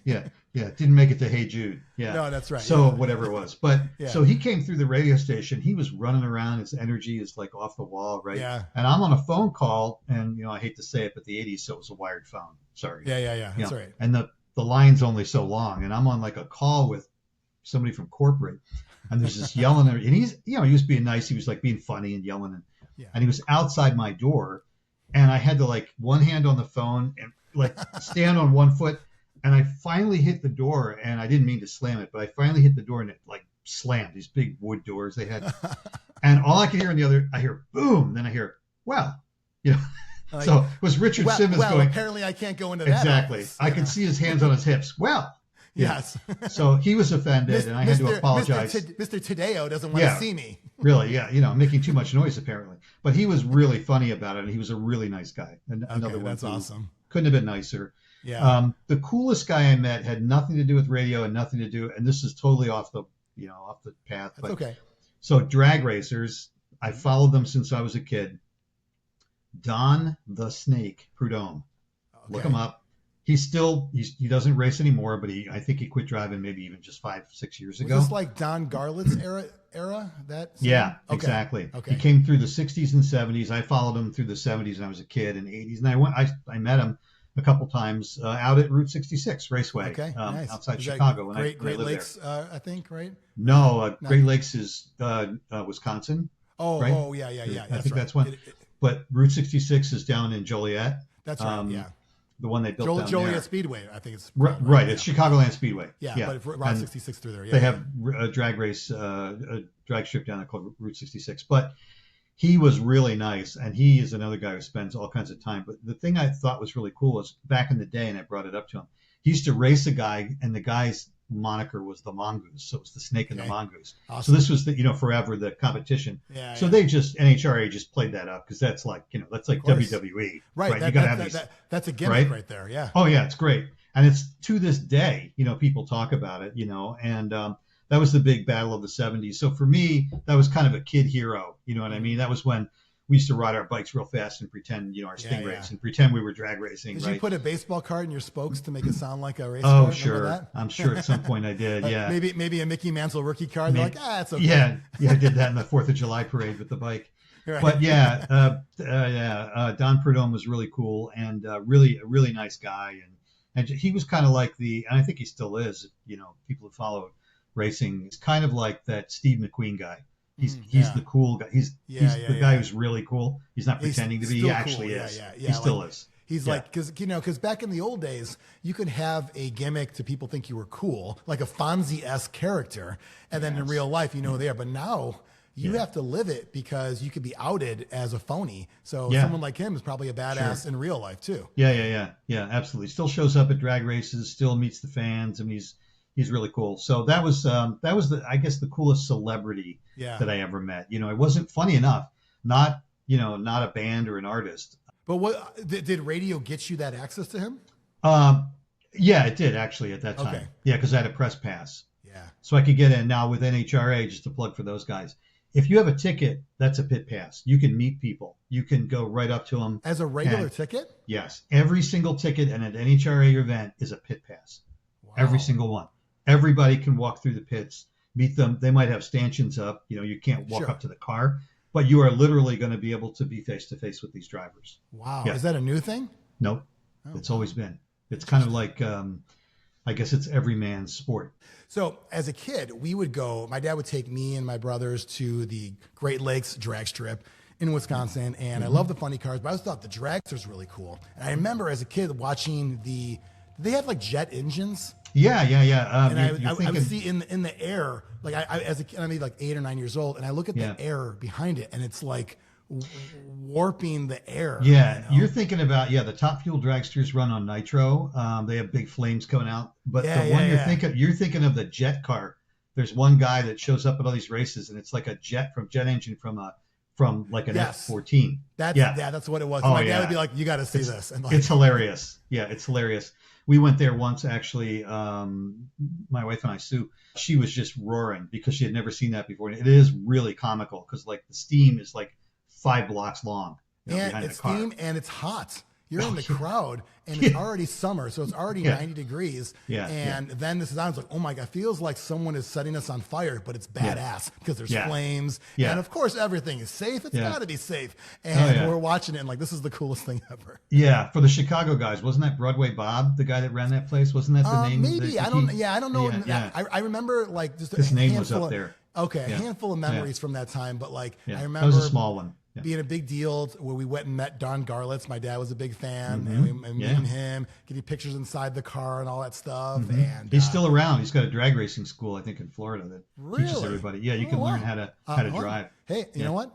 get that. Didn't make it to Hey Jude. Yeah. No, that's right. So whatever it was. But so he came through the radio station. He was running around. His energy is like off the wall, right? Yeah. And I'm on a phone call, and I hate to say it, but the 80s, so it was a wired phone. Sorry. Yeah. That's right. And the line's only so long, and I'm on like a call with somebody from corporate, and there's this yelling, and he's, he was being nice. He was like being funny and yelling, and he was outside my door, and I had to like one hand on the phone and like stand on one foot, and I finally hit the door, and I didn't mean to slam it, but I finally hit the door, and it like slammed. These big wood doors they had, and all I could hear on the other, I hear boom, and then I hear like, so it was Richard Simmons going. Apparently I can't go into that. Exactly. Office. I could see his hands on his hips. Well. Yes. So he was offended, and I had to apologize. Mr. Taddeo doesn't want to see me. Really, making too much noise apparently. But he was really funny about it, and he was a really nice guy. And another one. That's awesome. Couldn't have been nicer. Yeah. The coolest guy I met had nothing to do with radio and nothing to do, and this is totally off the path. That's okay. So drag racers, I followed them since I was a kid. Don the Snake Prudhomme. Look him up. He doesn't race anymore, but I think he quit driving maybe even just 5-6 years ago. Was this like Don Garlit's era? Yeah, okay. exactly. Okay. He came through the 60s and 70s. I followed him through the 70s when I was a kid, and 80s, and I met him a couple times out at Route 66 Raceway, nice. outside Chicago. When Great I lived Lakes, I think, right? No, Great Lakes is Wisconsin. Right? Yeah. I think that's one. But Route 66 is down in Joliet. That's right. Yeah. The one they built down Joliet there. Speedway, I think it's right. It's Chicagoland Speedway. Yeah, but Route 66 through there. Yeah, they have a drag race, a drag strip down there called Route 66. But he was really nice, and he is another guy who spends all kinds of time. But the thing I thought was really cool was back in the day, and I brought it up to him. He used to race a guy, and the guy's moniker was the mongoose, so it was the snake and the mongoose. Awesome. So this was forever the competition. Yeah. So they just NHRA just played that up because that's like WWE. Right. You got to have that's a gimmick right there. Yeah. Oh yeah, it's great, and it's to this day. People talk about it. And that was the big battle of the 70s. So for me, that was kind of a kid hero. You know what I mean? That was when we used to ride our bikes real fast and pretend, our Stingrays, and pretend we were drag racing. Did you put a baseball card in your spokes to make it sound like a race car? Oh, sure. I'm sure at some point I did. Yeah. Maybe a Mickey Mantle rookie card. They're like, it's okay. Yeah. I did that in the 4th of July parade with the bike. Right. But Don Prudhomme was really cool and really a really nice guy. And he was kind of like and I think he still is, people who follow racing, it's kind of like that Steve McQueen guy. He's the cool guy. He's the guy who's really cool. He's not pretending to be. He actually is. He still is. He's because back in the old days, you could have a gimmick to people think you were cool, like a Fonzie-esque character, and then in real life, they are. But now you have to live it because you could be outed as a phony. So someone like him is probably a badass in real life too. Yeah, absolutely. Still shows up at drag races. Still meets the fans. I mean, he's really cool. So that was the coolest celebrity that I ever met. It wasn't funny enough, not a band or an artist. But what did radio get you that access to him? Yeah, it did actually at that time. Okay. Yeah, because I had a press pass. Yeah. So I could get in. Now with NHRA, just to plug for those guys, if you have a ticket, that's a pit pass. You can meet people. You can go right up to them. As a regular ticket? Yes. Every single ticket in an NHRA event is a pit pass. Wow. Every single one. Everybody can walk through the pits, meet them. They might have stanchions up. You can't walk up to the car, but you are literally going to be able to be face to face with these drivers. Wow. Yeah. Is that a new thing? Nope. It's always been. It's kind of like, I guess it's every man's sport. So as a kid, we would go, my dad would take me and my brothers to the Great Lakes drag strip in Wisconsin. And I love the funny cars, but I always thought the dragsters really cool. And I remember as a kid watching they have like jet engines. Yeah. And I would see in the air, like I as a kid, I'm like 8 or 9 years old, and I look at the air behind it, and it's like warping the air. Yeah, you're thinking about the Top Fuel dragsters run on nitro. They have big flames coming out, but you're thinking of the jet car. There's one guy that shows up at all these races, and it's like a jet engine from like an F-14. That's what it was. My dad would be like, "You got to see this." And it's hilarious. Yeah, it's hilarious. We went there once, actually. My wife and I, Sue, she was just roaring because she had never seen that before. And it is really comical because like the steam is like 5 blocks long. And it's steam and it's hot. You're in the crowd, and it's already summer, so it's already 90 degrees. And then this is on. It's like, oh my God, feels like someone is setting us on fire, but it's badass because there's flames. And of course, everything is safe. It's got to be safe. And we're watching it, and like, this is the coolest thing ever. Yeah, for the Chicago guys, wasn't that Broadway Bob, the guy that ran that place? Wasn't that the name? Maybe. I don't know. I remember like just his name was up there. Okay, a handful of memories from that time, but like I remember that was a small one. Being a big deal where we went and met Don Garlitz. My dad was a big fan, and me and him getting pictures inside the car and all that stuff. And he's still around. He's got a drag racing school, I think, in Florida that teaches everybody. Yeah, you can learn how to drive. Hey, you know what?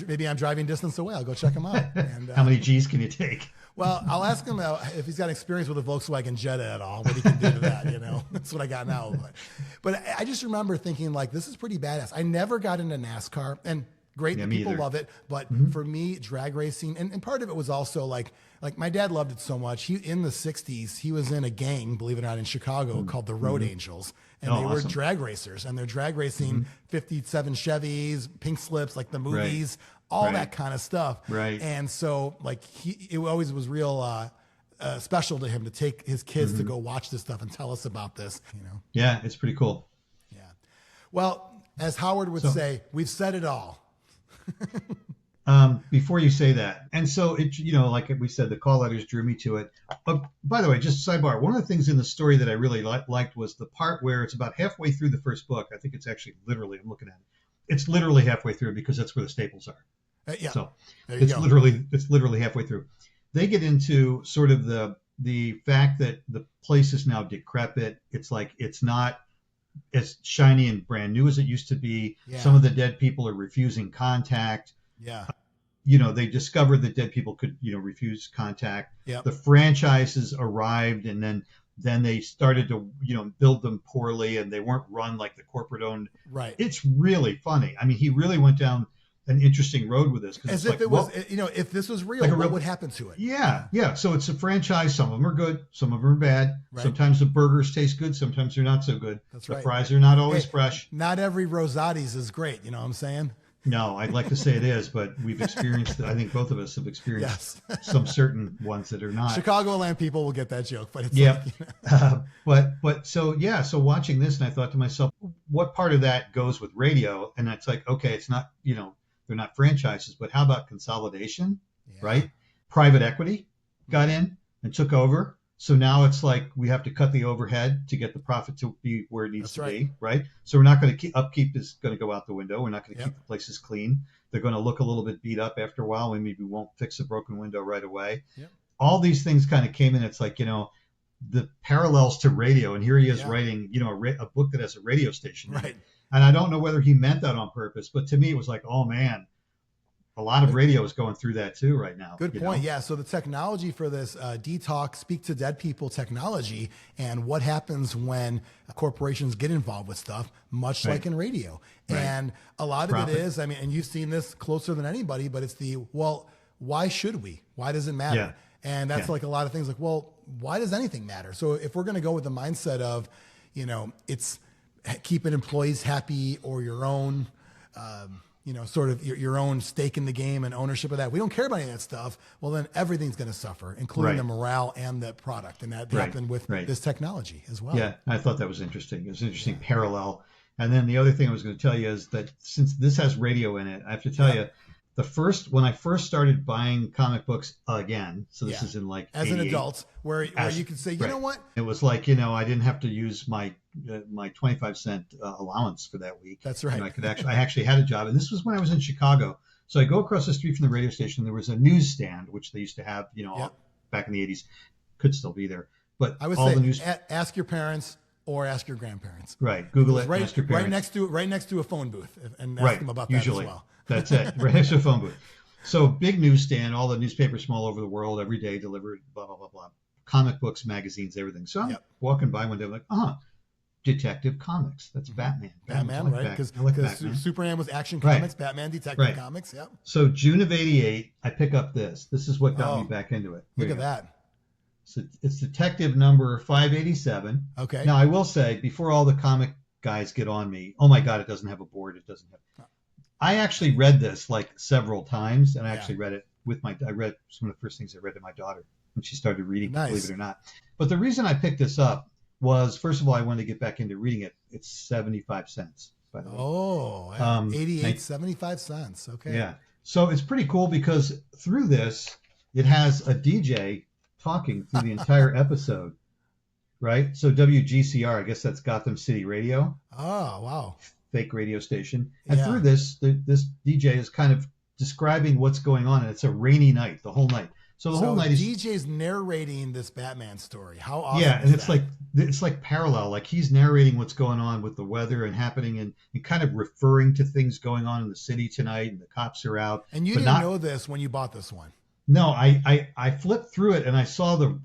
Maybe I'm driving distance away. I'll go check him out. And, how many G's can you take? Well, I'll ask him if he's got experience with a Volkswagen Jetta at all, what he can do to that, That's what I got now. But I just remember thinking, like, this is pretty badass. I never got into NASCAR, and great, people love it. But for me, drag racing, and part of it was also like my dad loved it so much. In the 60s, he was in a gang, believe it or not, in Chicago called the Road Angels. And they were drag racers, and they're drag racing 57 Chevys, pink slips, like the movies, all that kind of stuff. Right. And so, like, it always was real special to him to take his kids to go watch this stuff and tell us about this. Yeah, it's pretty cool. Yeah. Well, as Howard would say, we've said it all. Before you say that, and so it, like we said, the call letters drew me to it. By the way, just sidebar, one of the things in the story that I really liked was the part where it's about halfway through the first book. I think it's actually literally, I'm looking at it. It's literally halfway through because that's where the staples are. Yeah. So it's literally halfway through. They get into sort of the fact that the place is now decrepit. It's like it's not as shiny and brand new as it used to be. Yeah. Some of the dead people are refusing contact. Yeah. They discovered that dead people could, refuse contact. Yep. The franchises arrived, and then they started to, build them poorly, and they weren't run like the corporate owned. Right. It's really funny. I mean, he really went down an interesting road with this. As if it was, if this was real, what would happen to it? Yeah. Yeah. So it's a franchise. Some of them are good. Some of them are bad. Right. Sometimes the burgers taste good. Sometimes they're not so good. That's the right. fries are not always fresh. Not every Rosati's is great. You know what I'm saying? No, I'd like to say it is, but we've experienced, I think both of us have experienced some certain ones that are not. Chicagoland people will get that joke, but it's so watching this, and I thought to myself, what part of that goes with radio? And it's like, okay, it's not, they're not franchises, but how about consolidation, right? Private equity got in and took over. So now it's like we have to cut the overhead to get the profit to be where it needs to be, right? So we're not going to keep upkeep is going to go out the window. We're not going to keep the places clean. They're going to look a little bit beat up after a while. We maybe won't fix a broken window right away. Yep. All these things kind of came in. It's like, the parallels to radio. And here he is writing, a book that has a radio station. Right. And I don't know whether he meant that on purpose, but to me it was like, oh man, a lot of radio is going through that too right now. Good point. Yeah. So the technology for this detox, speak to dead people technology, and what happens when corporations get involved with stuff, much like in radio. Right. And a lot of it is, and you've seen this closer than anybody, but it's why should we? Why does it matter? Yeah. And that's like a lot of things like, well, why does anything matter? So if we're going to go with the mindset of, it's keeping employees happy or your own, sort of your own stake in the game and ownership of that. We don't care about any of that stuff. Well, then everything's going to suffer, including the morale and the product. And that happened with this technology as well. Yeah, I thought that was interesting. It was an interesting parallel. And then the other thing I was going to tell you is that since this has radio in it, I have to tell you, when I first started buying comic books again, so this is in like as an adult, where you can say, you know what? It was like, I didn't have to use my 25-cent allowance for that week. That's right. I actually had a job, and this was when I was in Chicago. So I go across the street from the radio station. There was a newsstand, which they used to have, back in the 80s, could still be there. But I would say ask your parents or ask your grandparents. Right. Google it. Ask your parents. Right next to a phone booth, and ask them about that as well. That's it. Right next to a phone booth. So big newsstand, all the newspapers from all over the world, every day delivered, blah, blah, blah, blah. Comic books, magazines, everything. So I'm walking by one day, I'm like, Detective Comics. That's Batman. Batman, right? Because Superman was Action Comics, Batman, Detective Comics. Yep. So June of '88, I pick up this. This is what got me back into it. Look at that. So it's Detective number 587. Okay. Now I will say, before all the comic guys get on me, oh my God, it doesn't have a board. It doesn't have. I actually read this like several times, and I actually read it I read some of the first things I read to my daughter when she started reading, believe it or not. But the reason I picked this up was, first of all, I wanted to get back into reading it. It's 75 cents, by the way. Oh, 88, 75 cents. Okay. Yeah. So it's pretty cool because through this, it has a DJ talking through the entire episode, right? So WGCR, I guess that's Gotham City Radio. Oh, wow. Fake radio station. And through this, this DJ is kind of describing what's going on, and it's a rainy night, the whole night. So the whole night DJ's narrating this Batman story. How awesome is and that? it's like parallel. Like he's narrating what's going on with the weather and happening, and kind of referring to things going on in the city tonight, and the cops are out. And you didn't know this when you bought this one. No, I flipped through it, and I saw the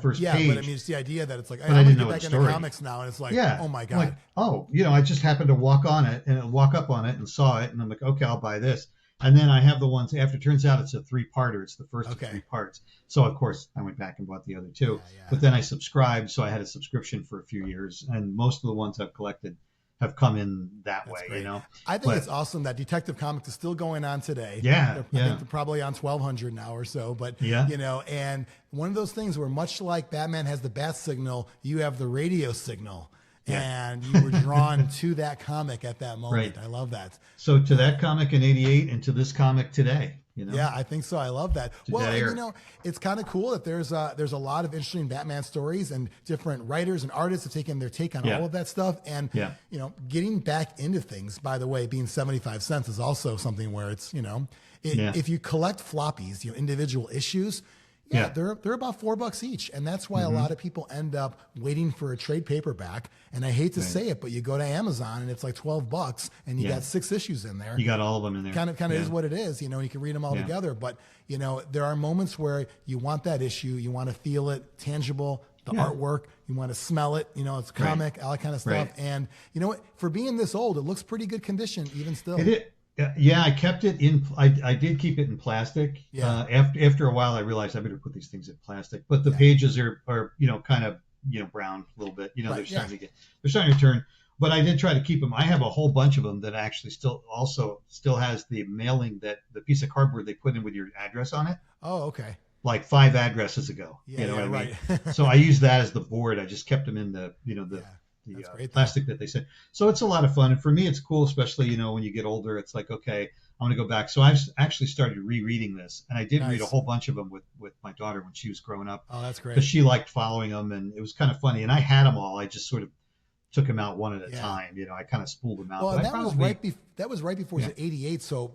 first page. Yeah, but it's the idea that it's like, I didn't know back into comics now, and it's like, oh my God. I just happened to walk up on it and saw it, and I'm like, okay, I'll buy this. And then I have the ones after. It turns out it's a 3-parter. It's the first of 3 parts. So of course I went back and bought the other 2. But then I subscribed, so I had a subscription for a few years, and most of the ones I've collected have come in that That's way, great. you know. I think it's awesome that Detective Comics is still going on today. Yeah, I think they're probably on 1200 now or so, but you know, and one of those things where much like Batman has the bat signal, you have the radio signal. And you were drawn to that comic at that moment. Right. I love that. So to that comic in '88 and to this comic today, you know? Yeah, I think so. I love that. Well, and, you know, it's kind of cool that there's a lot of interesting Batman stories, and different writers and artists have taken their take on all of that stuff. And you know, getting back into things, by the way, being 75 cents is also something where it's, you know, if you collect floppies, you know, individual issues. Yeah, they're about $4 each, and that's why a lot of people end up waiting for a trade paperback. And I hate to say it, but you go to Amazon and it's like $12, and you got 6 issues in there. You got all of them in there. Kind of is what it is, you know. You can read them all together, but you know, there are moments where you want that issue, you want to feel it, tangible, the artwork, you want to smell it, you know, it's comic, all that kind of stuff. And you know what? For being this old, it looks pretty good condition, even still. It is. Yeah, I kept it in. I did keep it in plastic. Yeah. After a while, I realized I better put these things in plastic. But the pages are you know, kind of, you know, brown a little bit. You know, they're starting to turn. But I did try to keep them. I have a whole bunch of them that actually still has the mailing, that the piece of cardboard they put in with your address on it. Oh, okay. Like 5 addresses ago. Yeah, you know what I mean? Right. So I used that as the board. I just kept them in the, you know, the plastic that they said. So it's a lot of fun. And for me, it's cool, especially, you know, when you get older, it's like, okay, I'm going to go back. So I've actually started rereading this. And I did read a whole bunch of them with my daughter when she was growing up. Oh, that's great. Because she liked following them, and it was kind of funny. And I had them all. I just sort of took them out one at a time. You know, I kind of spooled them out. Well, that was right before 88. So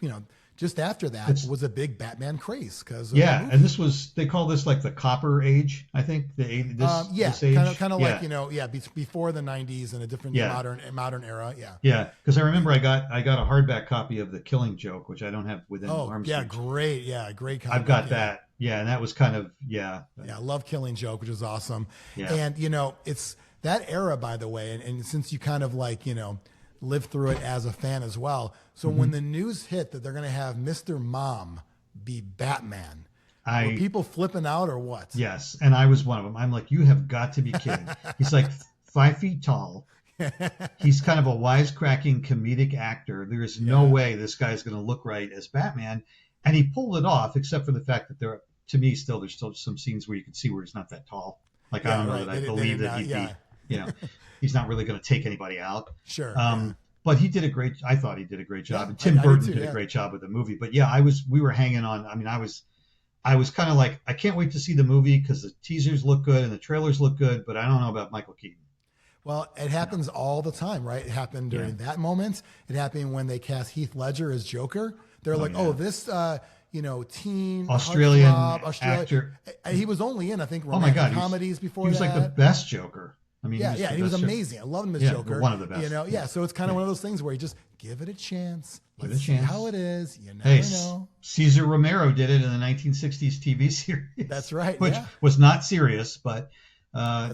you know, just after that was a big Batman craze. And this was, they call this like the Copper Age, I think. This age. kind of like, you know, before the 90s and a different modern era. Yeah, because I remember I got a hardback copy of The Killing Joke, which I don't have within arm's reach. Great copy. I've got that. Yeah, and that was kind of I love Killing Joke, which is awesome. Yeah. And you know, it's that era, by the way, and since you kind of like, you know, lived through it as a fan as well. So when the news hit that they're going to have Mr. Mom be Batman, were people flipping out or what? Yes, and I was one of them. I'm like, you have got to be kidding. He's like 5 feet tall. He's kind of a wisecracking comedic actor. There is no way this guy's going to look right as Batman. And he pulled it off, except for the fact that there's still some scenes where you can see where he's not that tall. Like, I don't know that I believe that he'd be, you know, he's not really going to take anybody out. Sure. But I thought he did a great job. And Tim Burton did a great job with the movie. But we were hanging on. I mean, I was kind of like, I can't wait to see the movie because the teasers look good and the trailers look good, but I don't know about Michael Keaton. Well, it happens all the time, right? It happened during that moment. It happened when they cast Heath Ledger as Joker. They're this, you know, teen Australian actor. He was only in, I think, romantic comedies before that. He was like the best Joker. I mean, he was amazing. I love him as Joker. One of the best. You know, so it's kind of one of those things where you just give it a chance. Let's see how it is. You never know. Cesar Romero did it in the 1960s TV series. That's right. Which was not serious, but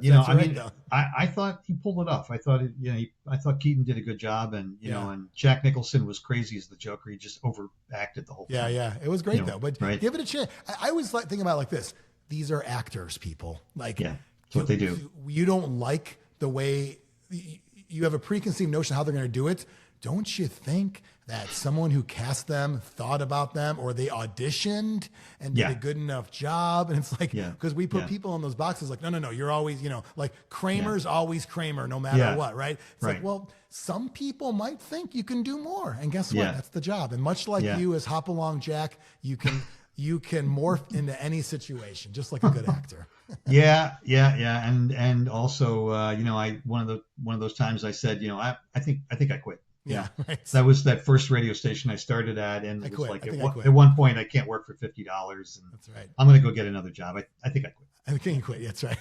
you know, I mean, I thought he pulled it off. I thought I thought Keaton did a good job, and you know, and Jack Nicholson was crazy as the Joker. He just overacted the whole thing. Yeah, it was great though. But give it a chance. I always think about it like this: these are actors, people. Like, that's what they do. You don't like the way you have a preconceived notion of how they're going to do it. Don't you think that someone who cast them thought about them, or they auditioned and did a good enough job? And it's like, because we put people in those boxes like, no, you're always, you know, like Kramer's always Kramer no matter what, right? It's like, well, some people might think you can do more. And guess what? That's the job. And much like you as Hopalong Jack, you can morph into any situation, just like a good actor. And also, you know, one of those times I said, you know, I think I quit. Yeah, right. That was that first radio station I started at, and it was like at one point I can't work for $50, and that's right. I'm going to go get another job. I think I quit. I think you quit. That's right.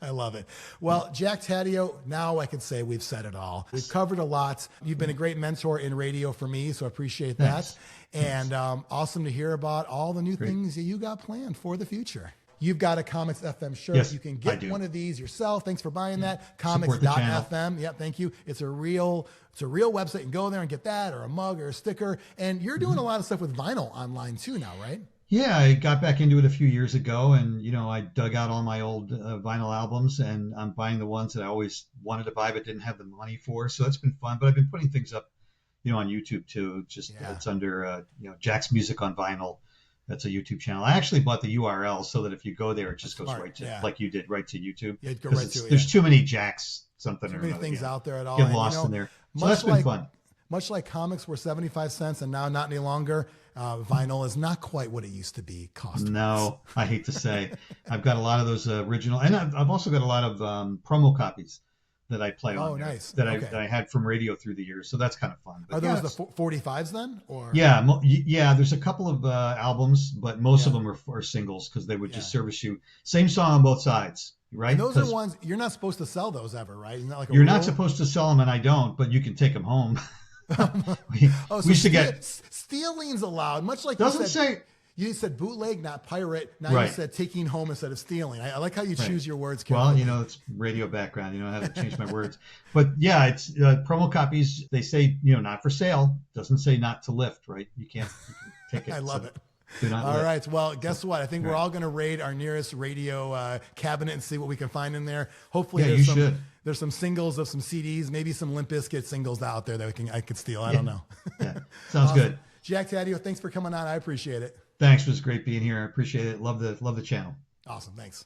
I love it. Well, Jack Taddeo, now I can say we've said it all. We've covered a lot. You've been a great mentor in radio for me, so I appreciate that. Thanks. And awesome to hear about all the new things that you got planned for the future. You've got a Comics FM shirt. Yes, you can get one of these yourself. Thanks for buying that. Comics.fm. Yeah, thank you. It's a real website. You can go there and get that, or a mug or a sticker. And you're doing a lot of stuff with vinyl online too now, right? Yeah, I got back into it a few years ago, and I dug out all my old vinyl albums, and I'm buying the ones that I always wanted to buy but didn't have the money for. So that's been fun. But I've been putting things up, on YouTube too. Just Yeah. it's under Jack's Music on Vinyl. That's a YouTube channel. I actually bought the URL so that if you go there, it just goes right to like you did, right to YouTube. Yeah, go right to it. There's too many Jacks something too or many another. things out there at all. Get lost in there. So that's been fun. Much like comics were 75 cents and now not any longer, vinyl is not quite what it used to be cost. No, I hate to say. I've got a lot of those original, and I've also got a lot of promo copies that I play on there, nice. that I had from radio through the years. So that's kind of fun. But are those the 45s then? Or yeah, there's a couple of albums, but most of them are singles because they would just service you. Same song on both sides. Right. And those are ones you're not supposed to sell those ever, right? Isn't that like you're not supposed to sell them, and I don't, but you can take them home. we used to get stealing's allowed, much like you said bootleg, not pirate. Now you said taking home instead of stealing. I like how you choose your words carefully. Well, it's radio background. I have to change my words. But yeah, it's promo copies. They say not for sale. Doesn't say not to lift. Right? You can take it. I love it. All right. Well, guess what? I think we're all going to raid our nearest radio cabinet and see what we can find in there. Hopefully, there's some singles of some CDs, maybe some Limp Bizkit singles out there that I could steal. I don't know. Yeah. Sounds good. Jack Taddeo, thanks for coming on. I appreciate it. Thanks. It was great being here. I appreciate it. Love the channel. Awesome. Thanks.